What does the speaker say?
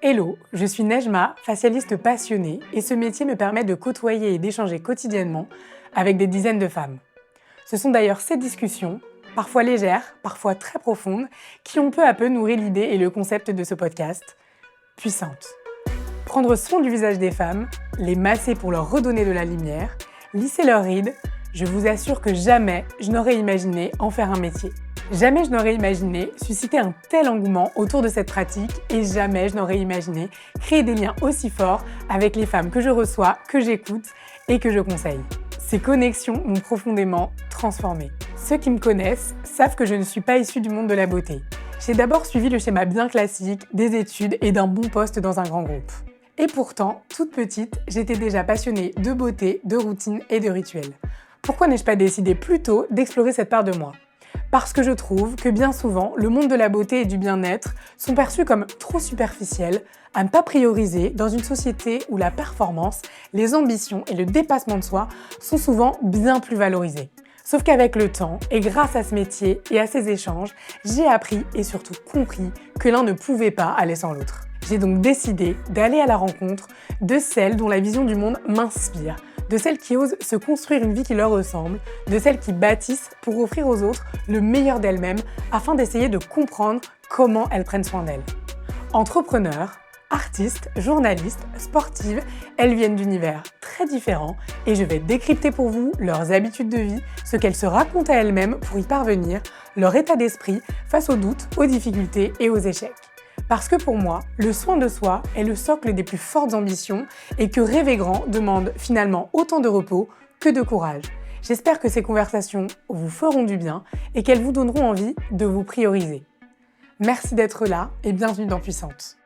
Hello, je suis Nejma, facialiste passionnée et ce métier me permet de côtoyer et d'échanger quotidiennement avec des dizaines de femmes. Ce sont d'ailleurs ces discussions, parfois légères, parfois très profondes, qui ont peu à peu nourri l'idée et le concept de ce podcast, Puissante. Prendre soin du visage des femmes, les masser pour leur redonner de la lumière, lisser leurs rides, je vous assure que jamais je n'aurais imaginé en faire un métier. Jamais je n'aurais imaginé susciter un tel engouement autour de cette pratique et jamais je n'aurais imaginé créer des liens aussi forts avec les femmes que je reçois, que j'écoute et que je conseille. Ces connexions m'ont profondément transformée. Ceux qui me connaissent savent que je ne suis pas issue du monde de la beauté. J'ai d'abord suivi le schéma bien classique des études et d'un bon poste dans un grand groupe. Et pourtant, toute petite, j'étais déjà passionnée de beauté, de routine et de rituels. Pourquoi n'ai-je pas décidé plus tôt d'explorer cette part de moi ? Parce que je trouve que bien souvent, le monde de la beauté et du bien-être sont perçus comme trop superficiels, à ne pas prioriser dans une société où la performance, les ambitions et le dépassement de soi sont souvent bien plus valorisés. Sauf qu'avec le temps, et grâce à ce métier et à ces échanges, j'ai appris et surtout compris que l'un ne pouvait pas aller sans l'autre. J'ai donc décidé d'aller à la rencontre de celles dont la vision du monde m'inspire, de celles qui osent se construire une vie qui leur ressemble, de celles qui bâtissent pour offrir aux autres le meilleur d'elles-mêmes afin d'essayer de comprendre comment elles prennent soin d'elles. Entrepreneurs, artistes, journalistes, sportives, elles viennent d'univers très différents et je vais décrypter pour vous leurs habitudes de vie, ce qu'elles se racontent à elles-mêmes pour y parvenir, leur état d'esprit face aux doutes, aux difficultés et aux échecs. Parce que pour moi, le soin de soi est le socle des plus fortes ambitions et que rêver grand demande finalement autant de repos que de courage. J'espère que ces conversations vous feront du bien et qu'elles vous donneront envie de vous prioriser. Merci d'être là et bienvenue dans Puissante.